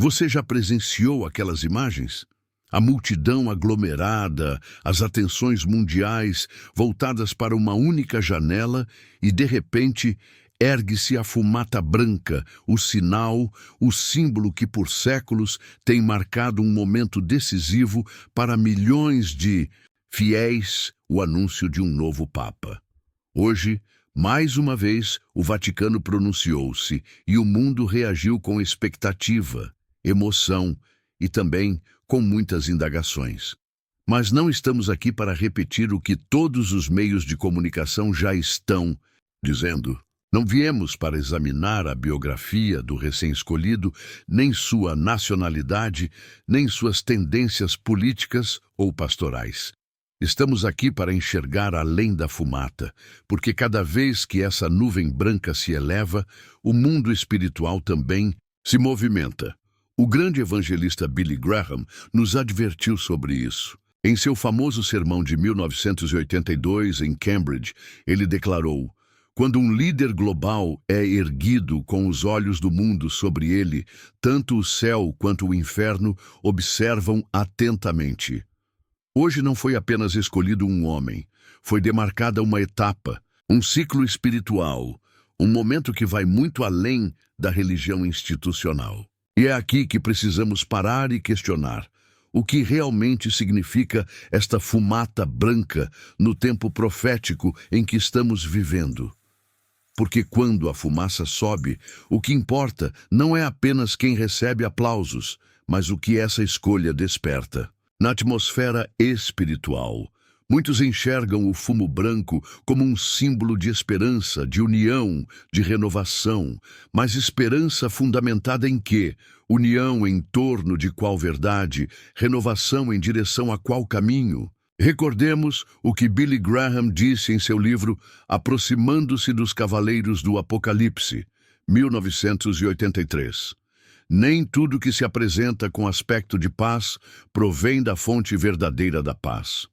Você já presenciou aquelas imagens? A multidão aglomerada, as atenções mundiais voltadas para uma única janela e, de repente, ergue-se a fumata branca, o sinal, o símbolo que por séculos tem marcado um momento decisivo para milhões de fiéis, o anúncio de um novo Papa. Hoje, mais uma vez, o Vaticano pronunciou-se e o mundo reagiu com expectativa, emoção e também com muitas indagações. Mas não estamos aqui para repetir o que todos os meios de comunicação já estão dizendo. Não viemos para examinar a biografia do recém-escolhido, nem sua nacionalidade, nem suas tendências políticas ou pastorais. Estamos aqui para enxergar além da fumata, porque cada vez que essa nuvem branca se eleva, o mundo espiritual também se movimenta. O grande evangelista Billy Graham nos advertiu sobre isso. Em seu famoso sermão de 1982 em Cambridge, ele declarou: "Quando um líder global é erguido com os olhos do mundo sobre ele, tanto o céu quanto o inferno observam atentamente." Hoje não foi apenas escolhido um homem, foi demarcada uma etapa, um ciclo espiritual, um momento que vai muito além da religião institucional. E é aqui que precisamos parar e questionar o que realmente significa esta fumata branca no tempo profético em que estamos vivendo. Porque quando a fumaça sobe, o que importa não é apenas quem recebe aplausos, mas o que essa escolha desperta. Na atmosfera espiritual, muitos enxergam o fumo branco como um símbolo de esperança, de união, de renovação. Mas esperança fundamentada em quê? União em torno de qual verdade? Renovação em direção a qual caminho? Recordemos o que Billy Graham disse em seu livro Aproximando-se dos Cavaleiros do Apocalipse, 1983. Nem tudo que se apresenta com aspecto de paz provém da fonte verdadeira da paz.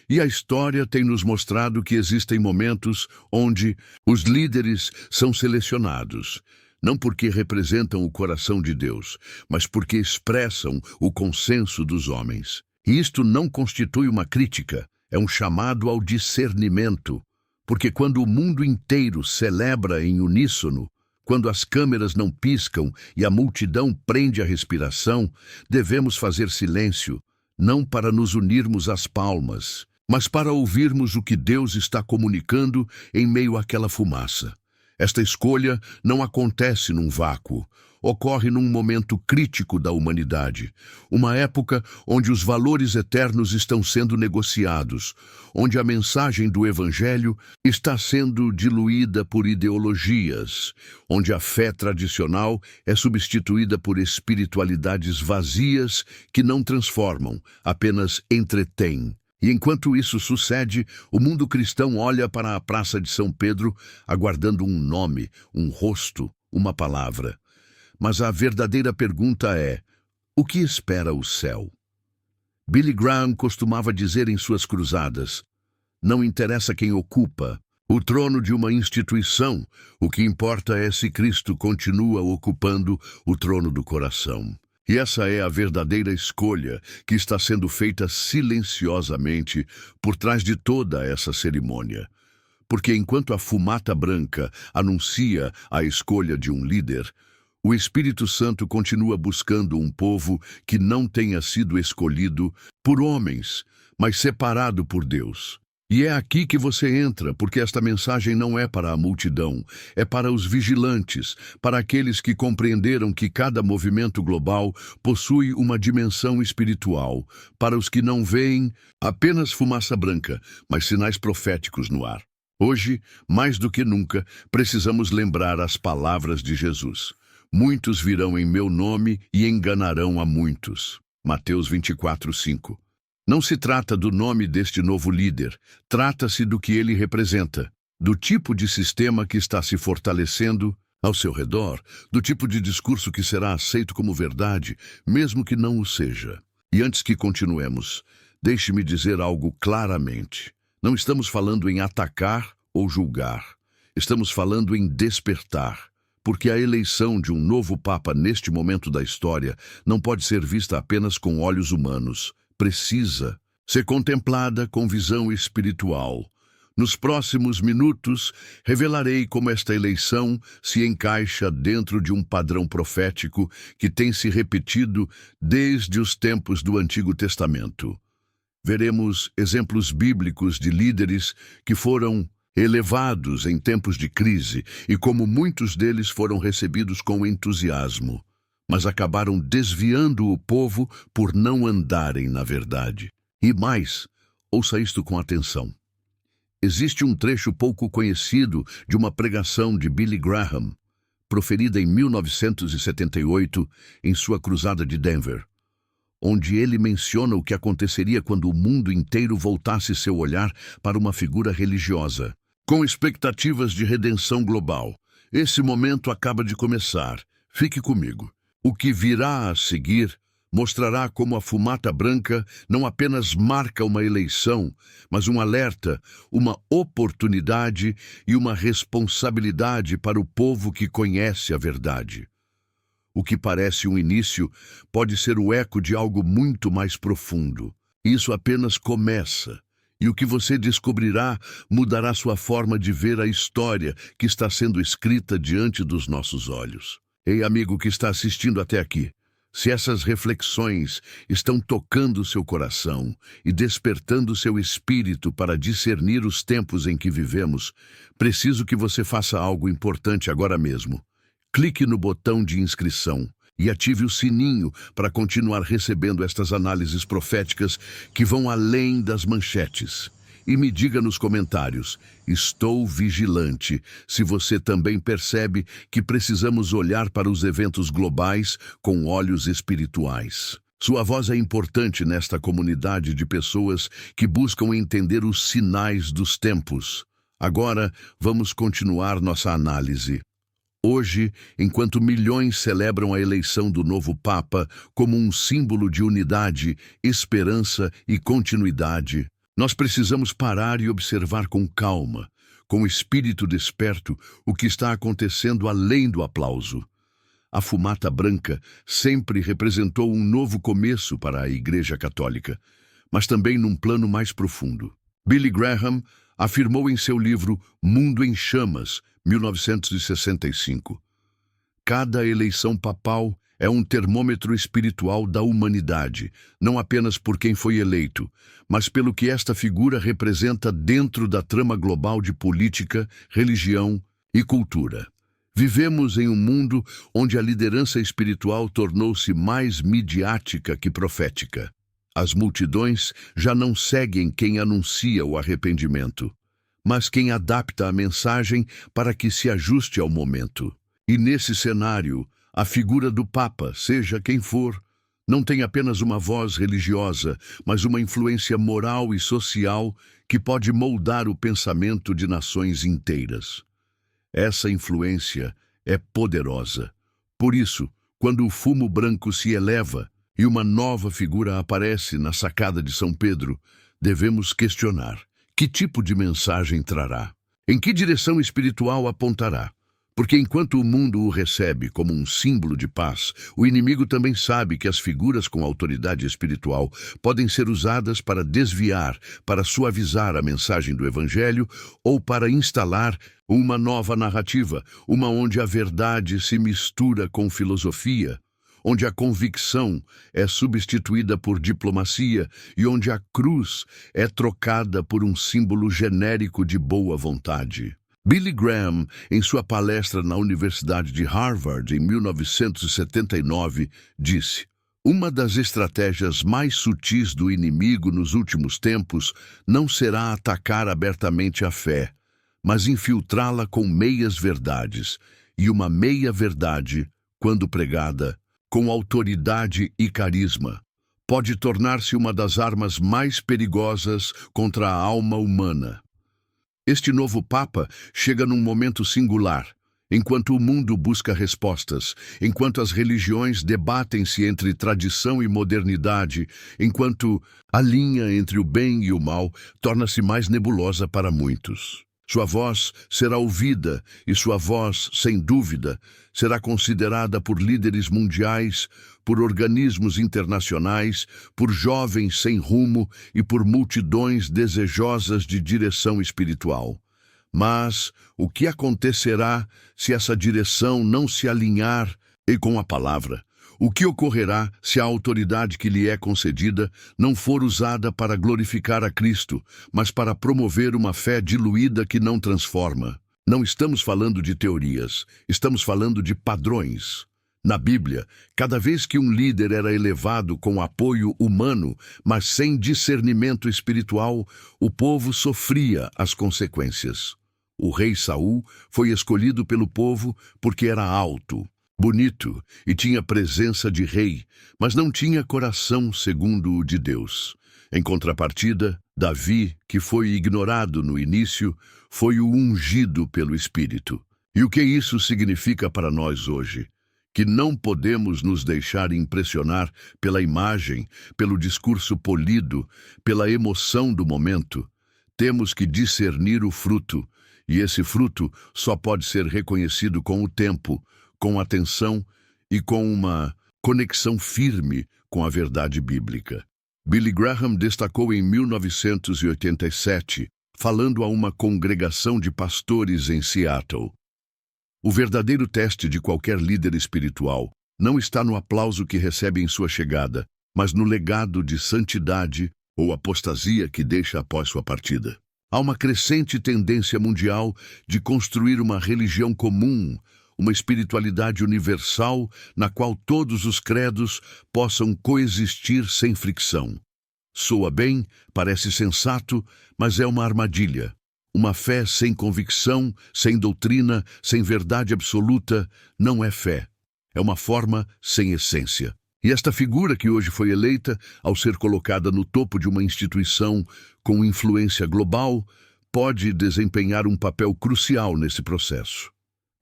E a história tem nos mostrado que existem momentos onde os líderes são selecionados, não porque representam o coração de Deus, mas porque expressam o consenso dos homens. E isto não constitui uma crítica, é um chamado ao discernimento, porque quando o mundo inteiro celebra em uníssono, quando as câmeras não piscam e a multidão prende a respiração, devemos fazer silêncio, não para nos unirmos às palmas, mas para ouvirmos o que Deus está comunicando em meio àquela fumaça. Esta escolha não acontece num vácuo, ocorre num momento crítico da humanidade, uma época onde os valores eternos estão sendo negociados, onde a mensagem do Evangelho está sendo diluída por ideologias, onde a fé tradicional é substituída por espiritualidades vazias que não transformam, apenas entretêm. E enquanto isso sucede, o mundo cristão olha para a Praça de São Pedro, aguardando um nome, um rosto, uma palavra. Mas a verdadeira pergunta é: o que espera o céu? Billy Graham costumava dizer em suas cruzadas: não interessa quem ocupa o trono de uma instituição, o que importa é se Cristo continua ocupando o trono do coração. E essa é a verdadeira escolha que está sendo feita silenciosamente por trás de toda essa cerimônia. Porque enquanto a fumata branca anuncia a escolha de um líder, o Espírito Santo continua buscando um povo que não tenha sido escolhido por homens, mas separado por Deus. E é aqui que você entra, porque esta mensagem não é para a multidão, é para os vigilantes, para aqueles que compreenderam que cada movimento global possui uma dimensão espiritual, para os que não veem apenas fumaça branca, mas sinais proféticos no ar. Hoje, mais do que nunca, precisamos lembrar as palavras de Jesus. Muitos virão em meu nome e enganarão a muitos. Mateus 24:5. Não se trata do nome deste novo líder, trata-se do que ele representa, do tipo de sistema que está se fortalecendo ao seu redor, do tipo de discurso que será aceito como verdade, mesmo que não o seja. E antes que continuemos, deixe-me dizer algo claramente. Não estamos falando em atacar ou julgar, estamos falando em despertar. porque a eleição de um novo Papa neste momento da história não pode ser vista apenas com olhos humanos. Precisa ser contemplada com visão espiritual. Nos próximos minutos, revelarei como esta eleição se encaixa dentro de um padrão profético que tem se repetido desde os tempos do Antigo Testamento. Veremos exemplos bíblicos de líderes que foram elevados em tempos de crise e como muitos deles foram recebidos com entusiasmo, mas acabaram desviando o povo por não andarem na verdade. E mais, ouça isto com atenção. Existe um trecho pouco conhecido de uma pregação de Billy Graham, proferida em 1978 em sua cruzada de Denver, onde ele menciona o que aconteceria quando o mundo inteiro voltasse seu olhar para uma figura religiosa, com expectativas de redenção global. Esse momento acaba de começar. Fique comigo. O que virá a seguir mostrará como a fumata branca não apenas marca uma eleição, mas um alerta, uma oportunidade e uma responsabilidade para o povo que conhece a verdade. O que parece um início pode ser o eco de algo muito mais profundo. Isso apenas começa, e o que você descobrirá mudará sua forma de ver a história que está sendo escrita diante dos nossos olhos. Ei, amigo que está assistindo até aqui, se essas reflexões estão tocando seu coração e despertando seu espírito para discernir os tempos em que vivemos, preciso que você faça algo importante agora mesmo. Clique no botão de inscrição e ative o sininho para continuar recebendo estas análises proféticas que vão além das manchetes. E me diga nos comentários, estou vigilante, se você também percebe que precisamos olhar para os eventos globais com olhos espirituais. Sua voz é importante nesta comunidade de pessoas que buscam entender os sinais dos tempos. Agora, vamos continuar nossa análise. Hoje, enquanto milhões celebram a eleição do novo Papa como um símbolo de unidade, esperança e continuidade, nós precisamos parar e observar com calma, com espírito desperto, o que está acontecendo além do aplauso. A fumata branca sempre representou um novo começo para a Igreja Católica, mas também num plano mais profundo. Billy Graham afirmou em seu livro Mundo em Chamas, 1965. Cada eleição papal é um termômetro espiritual da humanidade, não apenas por quem foi eleito, mas pelo que esta figura representa dentro da trama global de política, religião e cultura. Vivemos em um mundo onde a liderança espiritual tornou-se mais midiática que profética. As multidões já não seguem quem anuncia o arrependimento, mas quem adapta a mensagem para que se ajuste ao momento. E nesse cenário, a figura do Papa, seja quem for, não tem apenas uma voz religiosa, mas uma influência moral e social que pode moldar o pensamento de nações inteiras. Essa influência é poderosa. Por isso, quando o fumo branco se eleva e uma nova figura aparece na sacada de São Pedro, devemos questionar: que tipo de mensagem trará? Em que direção espiritual apontará? Porque enquanto o mundo o recebe como um símbolo de paz, o inimigo também sabe que as figuras com autoridade espiritual podem ser usadas para desviar, para suavizar a mensagem do Evangelho ou para instalar uma nova narrativa, uma onde a verdade se mistura com filosofia, onde a convicção é substituída por diplomacia e onde a cruz é trocada por um símbolo genérico de boa vontade. Billy Graham, em sua palestra na Universidade de Harvard em 1979, disse: "Uma das estratégias mais sutis do inimigo nos últimos tempos não será atacar abertamente a fé, mas infiltrá-la com meias-verdades, e uma meia-verdade, quando pregada, com autoridade e carisma, pode tornar-se uma das armas mais perigosas contra a alma humana." Este novo Papa chega num momento singular, enquanto o mundo busca respostas, enquanto as religiões debatem-se entre tradição e modernidade, enquanto a linha entre o bem e o mal torna-se mais nebulosa para muitos. Sua voz será ouvida e sua voz, sem dúvida, será considerada por líderes mundiais, por organismos internacionais, por jovens sem rumo e por multidões desejosas de direção espiritual. Mas o que acontecerá se essa direção não se alinhar com a palavra? O que ocorrerá se a autoridade que lhe é concedida não for usada para glorificar a Cristo, mas para promover uma fé diluída que não transforma? Não estamos falando de teorias, estamos falando de padrões. Na Bíblia, cada vez que um líder era elevado com apoio humano, mas sem discernimento espiritual, o povo sofria as consequências. O rei Saul foi escolhido pelo povo porque era alto, bonito e tinha presença de rei, mas não tinha coração segundo o de Deus. Em contrapartida, Davi, que foi ignorado no início, foi o ungido pelo Espírito. E o que isso significa para nós hoje? Que não podemos nos deixar impressionar pela imagem, pelo discurso polido, pela emoção do momento. Temos que discernir o fruto, e esse fruto só pode ser reconhecido com o tempo, com atenção e com uma conexão firme com a verdade bíblica. Billy Graham destacou em 1987, falando a uma congregação de pastores em Seattle: o verdadeiro teste de qualquer líder espiritual não está no aplauso que recebe em sua chegada, mas no legado de santidade ou apostasia que deixa após sua partida. Há uma crescente tendência mundial de construir uma religião comum, uma espiritualidade universal na qual todos os credos possam coexistir sem fricção. Soa bem, parece sensato, mas é uma armadilha. Uma fé sem convicção, sem doutrina, sem verdade absoluta, não é fé. É uma forma sem essência. E esta figura que hoje foi eleita, ao ser colocada no topo de uma instituição com influência global, pode desempenhar um papel crucial nesse processo.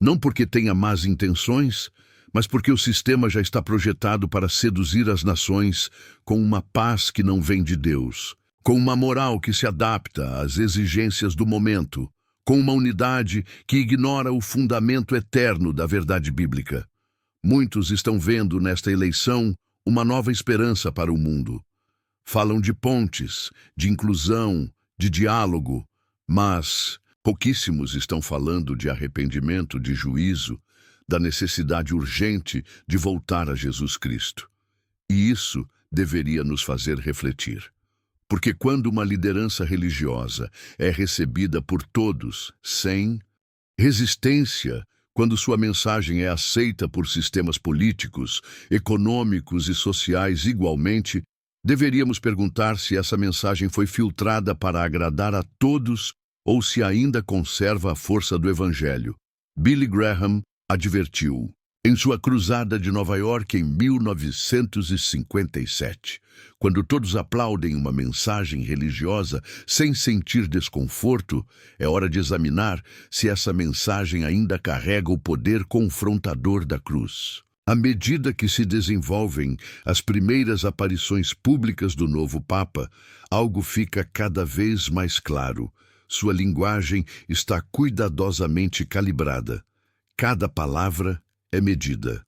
Não porque tenha más intenções, mas porque o sistema já está projetado para seduzir as nações com uma paz que não vem de Deus, com uma moral que se adapta às exigências do momento, com uma unidade que ignora o fundamento eterno da verdade bíblica. Muitos estão vendo nesta eleição uma nova esperança para o mundo. Falam de pontes, de inclusão, de diálogo, mas pouquíssimos estão falando de arrependimento, de juízo, da necessidade urgente de voltar a Jesus Cristo. E isso deveria nos fazer refletir. Porque quando uma liderança religiosa é recebida por todos sem resistência, quando sua mensagem é aceita por sistemas políticos, econômicos e sociais igualmente, deveríamos perguntar se essa mensagem foi filtrada para agradar a todos ou se ainda conserva a força do Evangelho. Billy Graham advertiu, em sua cruzada de Nova York em 1957, quando todos aplaudem uma mensagem religiosa sem sentir desconforto, é hora de examinar se essa mensagem ainda carrega o poder confrontador da cruz. À medida que se desenvolvem as primeiras aparições públicas do novo Papa, algo fica cada vez mais claro. Sua linguagem está cuidadosamente calibrada. Cada palavra é medida.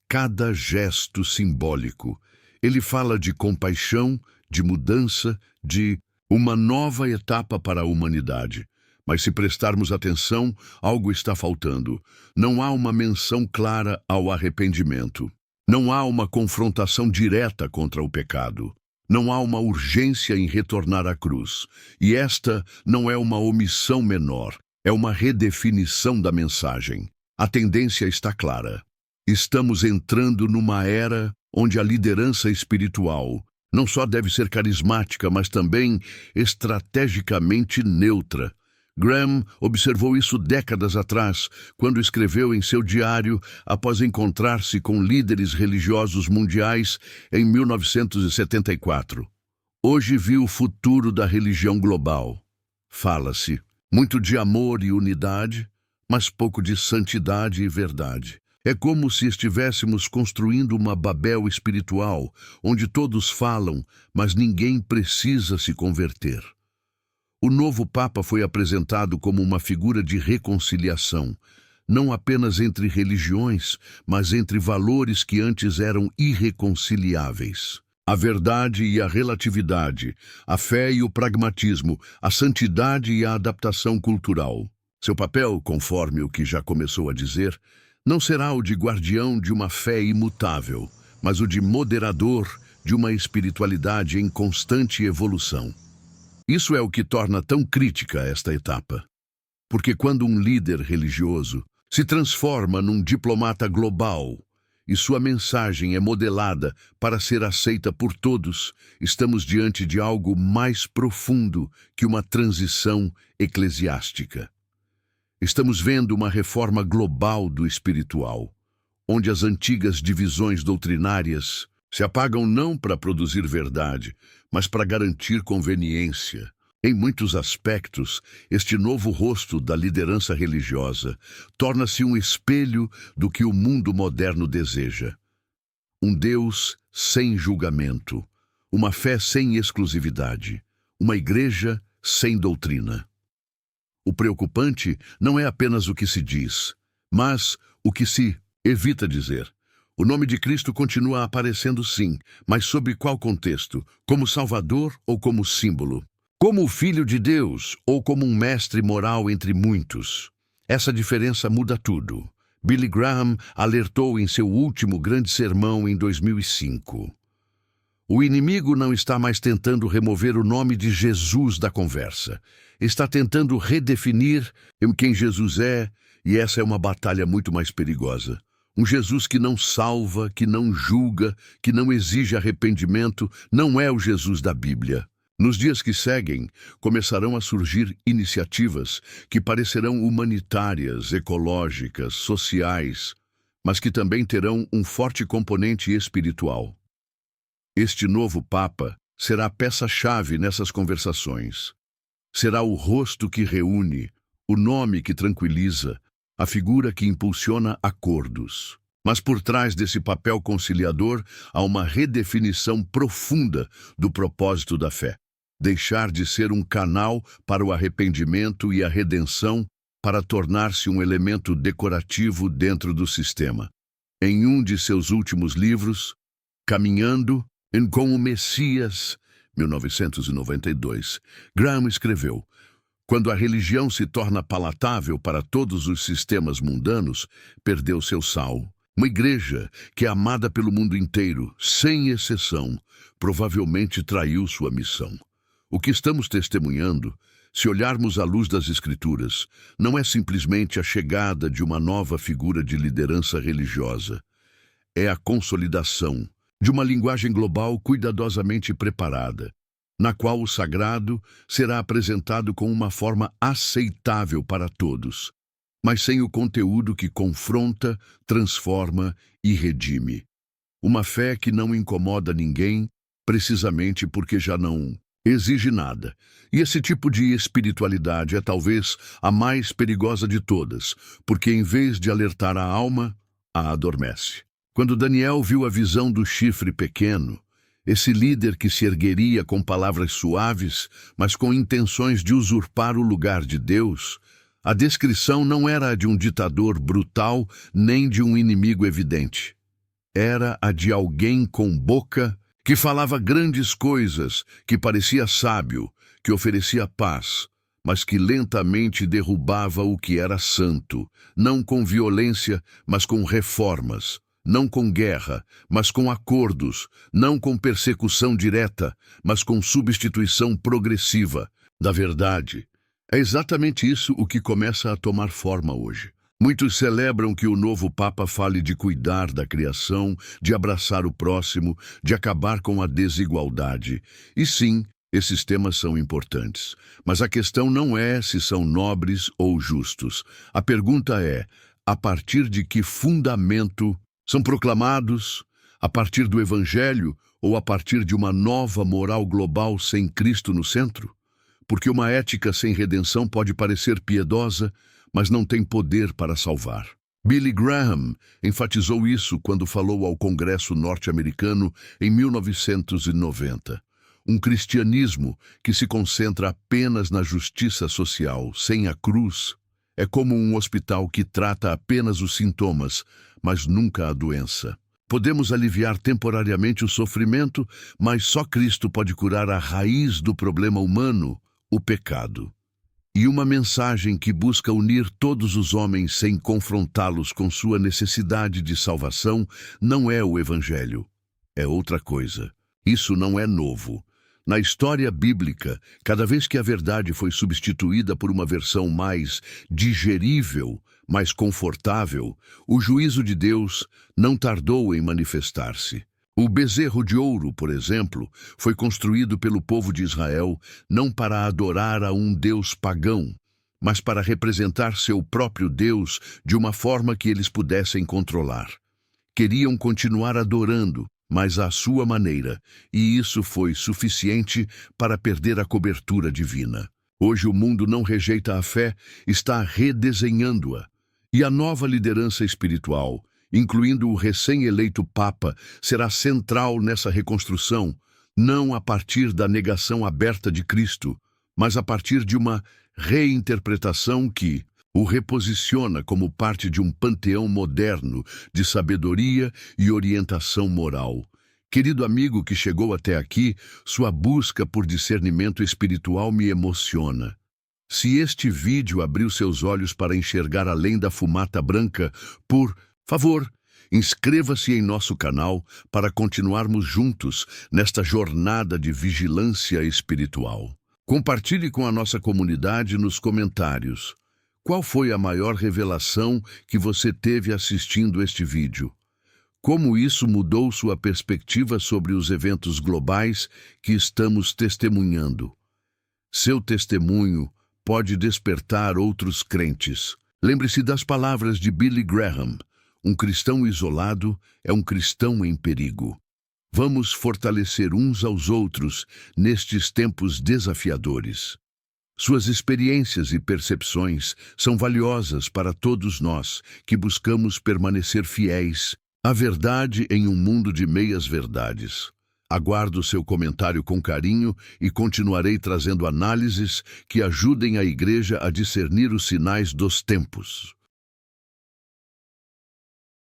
Cada gesto simbólico. Ele fala de compaixão, de mudança, de uma nova etapa para a humanidade. Mas se prestarmos atenção, algo está faltando. Não há uma menção clara ao arrependimento. Não há uma confrontação direta contra o pecado. Não há uma urgência em retornar à cruz. E esta não é uma omissão menor, é uma redefinição da mensagem. A tendência está clara. Estamos entrando numa era onde a liderança espiritual não só deve ser carismática, mas também estrategicamente neutra. Graham observou isso décadas atrás, quando escreveu em seu diário após encontrar-se com líderes religiosos mundiais em 1974. Hoje vi o futuro da religião global. Fala-se muito de amor e unidade, mas pouco de santidade e verdade. É como se estivéssemos construindo uma Babel espiritual, onde todos falam, mas ninguém precisa se converter. O novo Papa foi apresentado como uma figura de reconciliação, não apenas entre religiões, mas entre valores que antes eram irreconciliáveis. A verdade e a relatividade, a fé e o pragmatismo, a santidade e a adaptação cultural. Seu papel, conforme o que já começou a dizer, não será o de guardião de uma fé imutável, mas o de moderador de uma espiritualidade em constante evolução. Isso é o que torna tão crítica esta etapa. Porque quando um líder religioso se transforma num diplomata global e sua mensagem é modelada para ser aceita por todos, estamos diante de algo mais profundo que uma transição eclesiástica. Estamos vendo uma reforma global do espiritual, onde as antigas divisões doutrinárias se apagam não para produzir verdade, mas para garantir conveniência. Em muitos aspectos, este novo rosto da liderança religiosa torna-se um espelho do que o mundo moderno deseja. Um Deus sem julgamento, uma fé sem exclusividade, uma igreja sem doutrina. O preocupante não é apenas o que se diz, mas o que se evita dizer. O nome de Cristo continua aparecendo sim, mas sob qual contexto? Como Salvador ou como símbolo? Como o Filho de Deus ou como um mestre moral entre muitos? Essa diferença muda tudo. Billy Graham alertou em seu último grande sermão em 2005. O inimigo não está mais tentando remover o nome de Jesus da conversa. Está tentando redefinir quem Jesus é, e essa é uma batalha muito mais perigosa. Um Jesus que não salva, que não julga, que não exige arrependimento, não é o Jesus da Bíblia. Nos dias que seguem, começarão a surgir iniciativas que parecerão humanitárias, ecológicas, sociais, mas que também terão um forte componente espiritual. Este novo Papa será a peça-chave nessas conversações. Será o rosto que reúne, o nome que tranquiliza, a figura que impulsiona acordos. Mas por trás desse papel conciliador há uma redefinição profunda do propósito da fé. Deixar de ser um canal para o arrependimento e a redenção para tornar-se um elemento decorativo dentro do sistema. Em um de seus últimos livros, Caminhando com o Messias, 1992, Graham escreveu: quando a religião se torna palatável para todos os sistemas mundanos, perdeu seu sal. Uma igreja que é amada pelo mundo inteiro, sem exceção, provavelmente traiu sua missão. O que estamos testemunhando, se olharmos à luz das Escrituras, não é simplesmente a chegada de uma nova figura de liderança religiosa. É a consolidação de uma linguagem global cuidadosamente preparada, na qual o sagrado será apresentado com uma forma aceitável para todos, mas sem o conteúdo que confronta, transforma e redime. Uma fé que não incomoda ninguém, precisamente porque já não exige nada. E esse tipo de espiritualidade é talvez a mais perigosa de todas, porque em vez de alertar a alma, a adormece. Quando Daniel viu a visão do chifre pequeno, esse líder que se ergueria com palavras suaves, mas com intenções de usurpar o lugar de Deus, a descrição não era a de um ditador brutal nem de um inimigo evidente. Era a de alguém com boca que falava grandes coisas, que parecia sábio, que oferecia paz, mas que lentamente derrubava o que era santo, não com violência, mas com reformas. Não com guerra, mas com acordos, não com persecução direta, mas com substituição progressiva da verdade. É exatamente isso o que começa a tomar forma hoje. Muitos celebram que o novo Papa fale de cuidar da criação, de abraçar o próximo, de acabar com a desigualdade. E sim, esses temas são importantes. Mas a questão não é se são nobres ou justos. A pergunta é, a partir de que fundamento são proclamados? A partir do Evangelho ou a partir de uma nova moral global sem Cristo no centro? Porque uma ética sem redenção pode parecer piedosa, mas não tem poder para salvar. Billy Graham enfatizou isso quando falou ao Congresso norte-americano em 1990. Um cristianismo que se concentra apenas na justiça social, sem a cruz, é como um hospital que trata apenas os sintomas, mas nunca a doença. Podemos aliviar temporariamente o sofrimento, mas só Cristo pode curar a raiz do problema humano, o pecado. E uma mensagem que busca unir todos os homens sem confrontá-los com sua necessidade de salvação não é o Evangelho. É outra coisa. Isso não é novo. Na história bíblica, cada vez que a verdade foi substituída por uma versão mais digerível, mais confortável, o juízo de Deus não tardou em manifestar-se. O bezerro de ouro, por exemplo, foi construído pelo povo de Israel não para adorar a um Deus pagão, mas para representar seu próprio Deus de uma forma que eles pudessem controlar. Queriam continuar adorando, mas à sua maneira, e isso foi suficiente para perder a cobertura divina. Hoje o mundo não rejeita a fé, está redesenhando-a. E a nova liderança espiritual, incluindo o recém-eleito Papa, será central nessa reconstrução, não a partir da negação aberta de Cristo, mas a partir de uma reinterpretação que o reposiciona como parte de um panteão moderno de sabedoria e orientação moral. Querido amigo que chegou até aqui, sua busca por discernimento espiritual me emociona. Se este vídeo abriu seus olhos para enxergar além da fumata branca, por favor, inscreva-se em nosso canal para continuarmos juntos nesta jornada de vigilância espiritual. Compartilhe com a nossa comunidade nos comentários. Qual foi a maior revelação que você teve assistindo este vídeo? Como isso mudou sua perspectiva sobre os eventos globais que estamos testemunhando? Seu testemunho pode despertar outros crentes. Lembre-se das palavras de Billy Graham: um cristão isolado é um cristão em perigo. Vamos fortalecer uns aos outros nestes tempos desafiadores. Suas experiências e percepções são valiosas para todos nós que buscamos permanecer fiéis à verdade em um mundo de meias-verdades. Aguardo seu comentário com carinho e continuarei trazendo análises que ajudem a Igreja a discernir os sinais dos tempos.